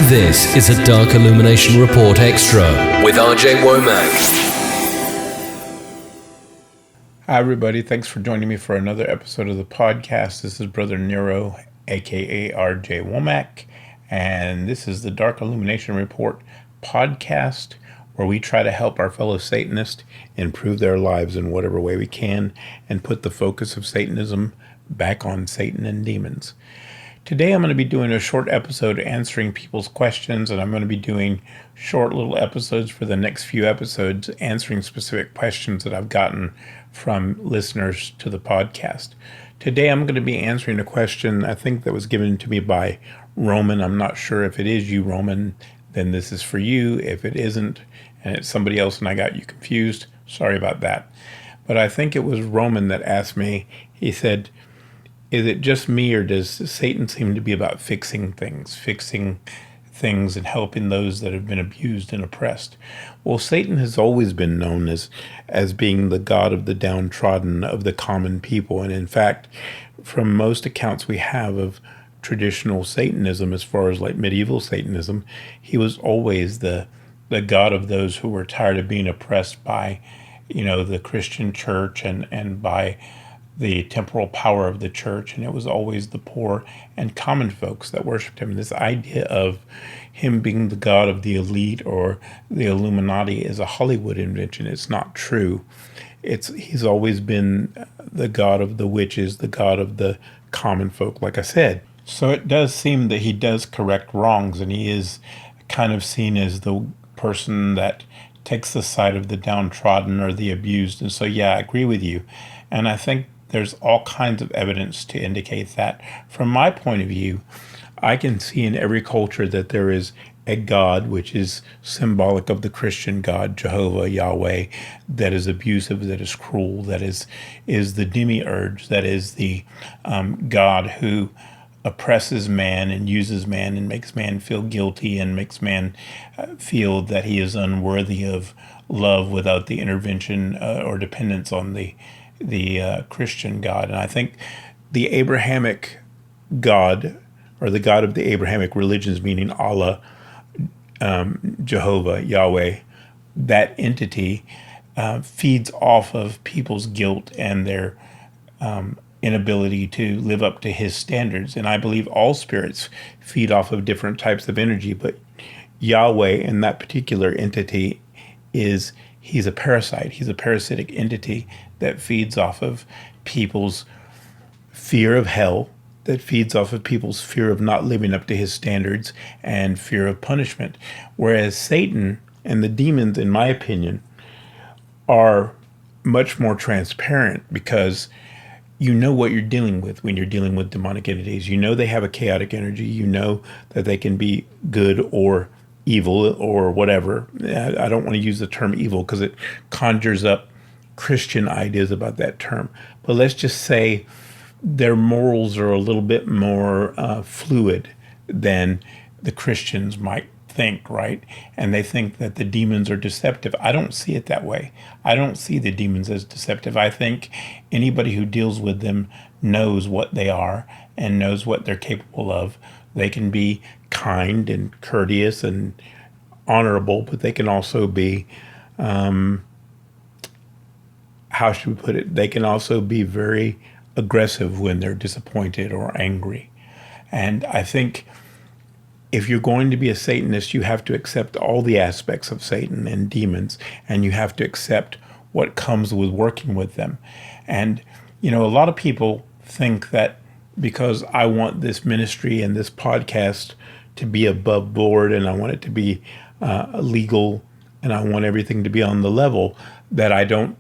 This is a Dark Illumination Report Extra with RJ Womack. Hi everybody, thanks for joining me for another episode of the podcast. This is Brother Nero, aka RJ Womack, and this is the Dark Illumination Report podcast, where we try to help our fellow Satanists improve their lives in whatever way we can and put the focus of Satanism back on Satan and demons. Today I'm going to be doing a short episode answering people's questions, and I'm going to be doing short little episodes for the next few episodes answering specific questions that I've gotten from listeners to the podcast. Today I'm going to be answering a question I think that was given to me by Roman. I'm not sure if it is you, Roman, then this is for you. If it isn't and it's somebody else and I got you confused, sorry about that. But I think it was Roman that asked me. He said, is it just me, or does Satan seem to be about fixing things and helping those that have been abused and oppressed? Well, Satan has always been known as being the god of the downtrodden, of the common people. And in fact, from most accounts we have of traditional Satanism, as far as like medieval Satanism, he was always the god of those who were tired of being oppressed by, the Christian church and by the temporal power of the church, and it was always the poor and common folks that worshipped him. This idea of him being the god of the elite or the Illuminati is a Hollywood invention. It's not true. He's always been the god of the witches, the god of the common folk, like I said. So it does seem that he does correct wrongs, and he is kind of seen as the person that takes the side of the downtrodden or the abused. And so, yeah, I agree with you. And I think there's all kinds of evidence to indicate that. From my point of view, I can see in every culture that there is a God, which is symbolic of the Christian God, Jehovah, Yahweh, that is abusive, that is cruel, that is the demiurge, that is the God who oppresses man and uses man and makes man feel guilty and makes man feel that he is unworthy of love without the intervention or dependence on the Christian God. And I think the Abrahamic God, or the God of the Abrahamic religions, meaning Allah, Jehovah, Yahweh, that entity feeds off of people's guilt and their inability to live up to his standards. And I believe all spirits feed off of different types of energy, but Yahweh and that particular entity he's a parasite. He's a parasitic entity that feeds off of people's fear of hell, that feeds off of people's fear of not living up to his standards and fear of punishment. Whereas Satan and the demons, in my opinion, are much more transparent, because you know what you're dealing with when you're dealing with demonic entities. You know they have a chaotic energy. You know that they can be good or evil or whatever. I don't want to use the term evil because it conjures up Christian ideas about that term. But let's just say their morals are a little bit more fluid than the Christians might think, right? And they think that the demons are deceptive. I don't see it that way. I don't see the demons as deceptive. I think anybody who deals with them knows what they are and knows what they're capable of. They can be kind and courteous and honorable, but they can also be, how should we put it? They can also be very aggressive when they're disappointed or angry. And I think if you're going to be a Satanist, you have to accept all the aspects of Satan and demons, and you have to accept what comes with working with them. And, a lot of people think that because I want this ministry and this podcast to be above board, and I want it to be legal, and I want everything to be on the level, that I don't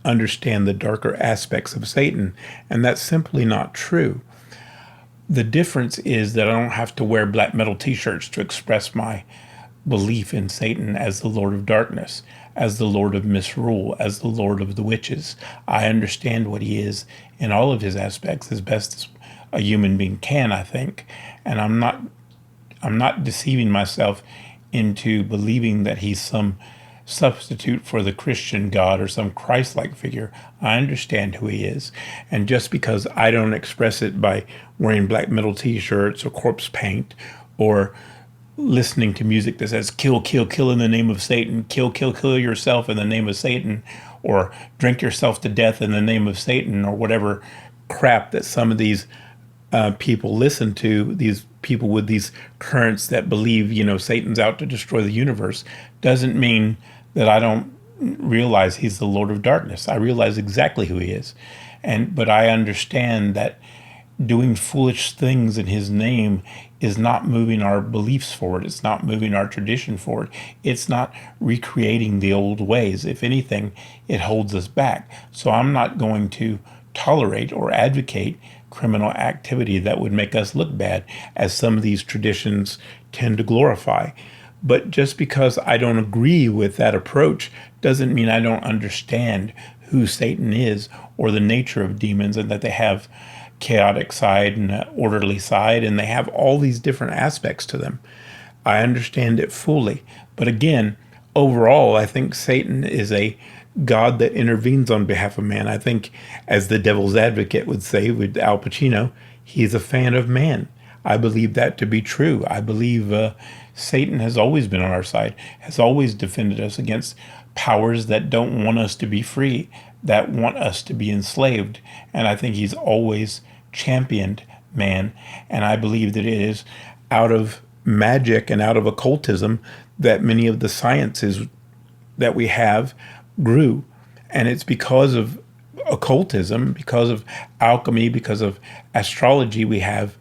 understand the darker aspects of Satan. And that's simply not true. The difference is that I don't have to wear black metal t-shirts to express my belief in Satan as the Lord of Darkness, as the Lord of Misrule, as the Lord of the Witches. I understand what he is in all of his aspects as best as a human being can, I think. And I'm not deceiving myself into believing that he's some substitute for the Christian God or some Christ-like figure. I understand who he is. And just because I don't express it by wearing black metal t-shirts or corpse paint or listening to music that says kill, kill, kill in the name of Satan, kill, kill, kill yourself in the name of Satan, or drink yourself to death in the name of Satan, or whatever crap that some of these people listen to, these people with these currents that believe, Satan's out to destroy the universe, doesn't mean that I don't realize he's the Lord of darkness. I realize exactly who he is. But I understand that doing foolish things in his name is not moving our beliefs forward. It's not moving our tradition forward. It's not recreating the old ways. If anything, it holds us back. So I'm not going to tolerate or advocate criminal activity that would make us look bad, as some of these traditions tend to glorify. But just because I don't agree with that approach doesn't mean I don't understand who Satan is or the nature of demons, and that they have chaotic side and an orderly side, and they have all these different aspects to them. I understand it fully. But again, overall, I think Satan is a God that intervenes on behalf of man. I think, as the devil's advocate would say with Al Pacino, he's a fan of man. I believe that to be true. I believe Satan has always been on our side, has always defended us against powers that don't want us to be free, that want us to be enslaved. And I think he's always championed man. And I believe that it is out of magic and out of occultism that many of the sciences that we have grew. And it's because of occultism, because of alchemy, because of astrology, we have,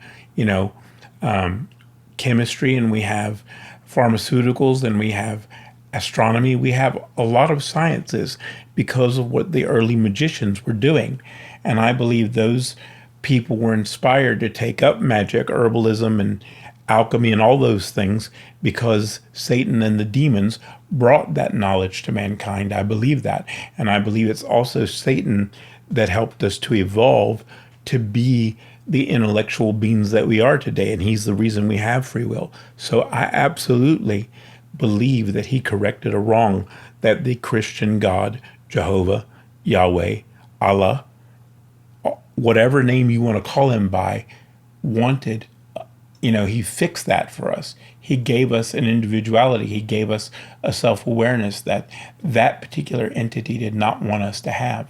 chemistry, and we have pharmaceuticals, and we have astronomy. We have a lot of sciences because of what the early magicians were doing. And I believe those people were inspired to take up magic, herbalism, and alchemy, and all those things because Satan and the demons brought that knowledge to mankind. I believe that. And I believe it's also Satan that helped us to evolve to be the intellectual beings that we are today. And he's the reason we have free will. So I absolutely believe that he corrected a wrong that the Christian God, Jehovah, Yahweh, Allah, whatever name you want to call him by, wanted. He fixed that for us. He gave us an individuality. He gave us a self-awareness that that particular entity did not want us to have.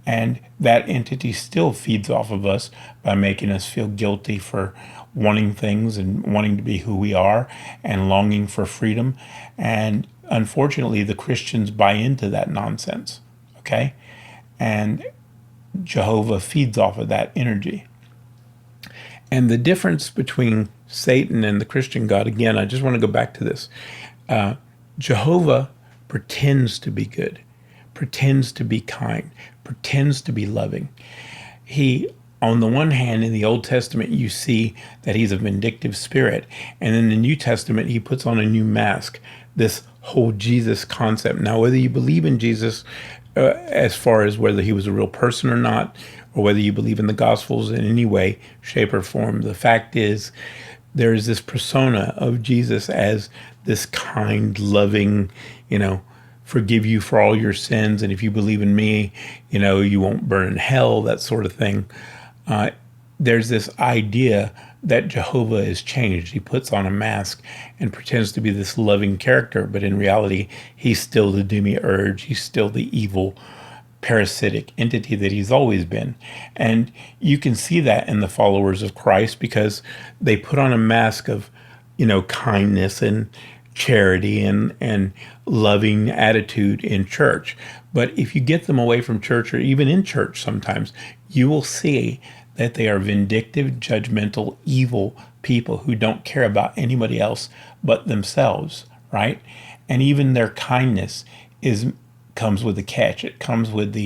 And that entity still feeds off of us by making us feel guilty for wanting things and wanting to be who we are and longing for freedom. And unfortunately, the Christians buy into that nonsense, okay? And Jehovah feeds off of that energy. And the difference between Satan and the Christian God, again, I just want to go back to this. Jehovah pretends to be good, pretends to be kind, pretends to be loving. He, on the one hand, in the Old Testament, you see that he's a vindictive spirit. And in the New Testament, he puts on a new mask, this whole Jesus concept. Now, whether you believe in Jesus, as far as whether he was a real person or not, or whether you believe in the Gospels in any way, shape, or form, the fact is there is this persona of Jesus as this kind, loving, forgive you for all your sins, and if you believe in me, you won't burn in hell, that sort of thing. There's this idea that Jehovah is changed. He puts on a mask and pretends to be this loving character, but in reality, he's still the demiurge. He's still the evil, parasitic entity that he's always been. And you can see that in the followers of Christ because they put on a mask of, kindness and charity and loving attitude in church. But if you get them away from church, or even in church sometimes, you will see that they are vindictive, judgmental, evil people who don't care about anybody else but themselves, right? And even their kindness comes with a catch. It comes with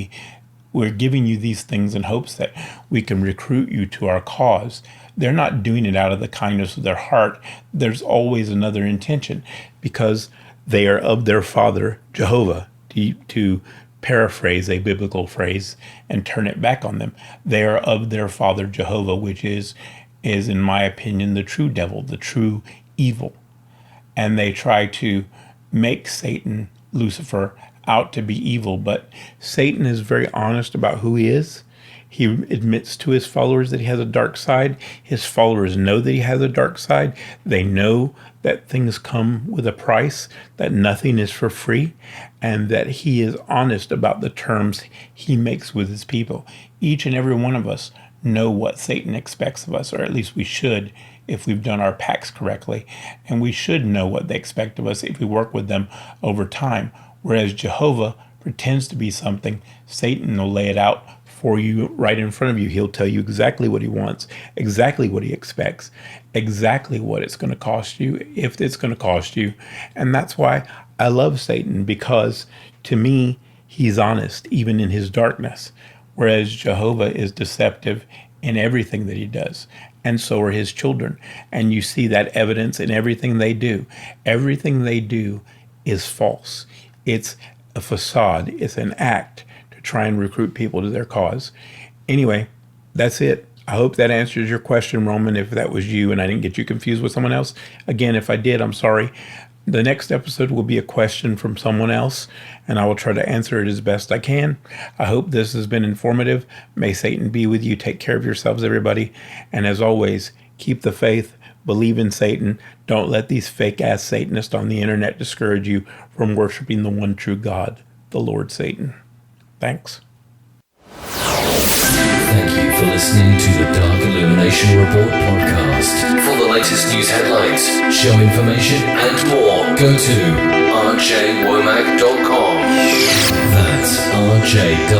we're giving you these things in hopes that we can recruit you to our cause. They're not doing it out of the kindness of their heart. There's always another intention because they are of their father, Jehovah, to paraphrase a biblical phrase and turn it back on them. They are of their father, Jehovah, which is in my opinion, the true devil, the true evil. And they try to make Satan, Lucifer, out to be evil. But Satan is very honest about who he is. He admits to his followers that he has a dark side. His followers know that he has a dark side. They know that things come with a price, that nothing is for free, and that he is honest about the terms he makes with his people. Each and every one of us know what Satan expects of us, or at least we should if we've done our pacts correctly. And we should know what they expect of us if we work with them over time. Whereas Jehovah pretends to be something, Satan will lay it out for you right in front of you. He'll tell you exactly what he wants, exactly what he expects, exactly what it's going to cost you, if it's going to cost you. And that's why I love Satan, because to me, he's honest, even in his darkness. Whereas Jehovah is deceptive in everything that he does. And so are his children. And you see that evidence in everything they do. Everything they do is false. It's a facade. It's an act to try and recruit people to their cause. Anyway, that's it. I hope that answers your question, Roman, if that was you and I didn't get you confused with someone else. Again, if I did, I'm sorry. The next episode will be a question from someone else, and I will try to answer it as best I can. I hope this has been informative. May Satan be with you. Take care of yourselves, everybody. And as always, keep the faith. Believe in Satan. Don't let these fake-ass Satanists on the internet discourage you from worshiping the one true God, the Lord Satan. Thanks. Thank you for listening to the Dark Illumination Report podcast. For the latest news headlines, show information, and more, go to rjwomack.com. That's RJWOMACK.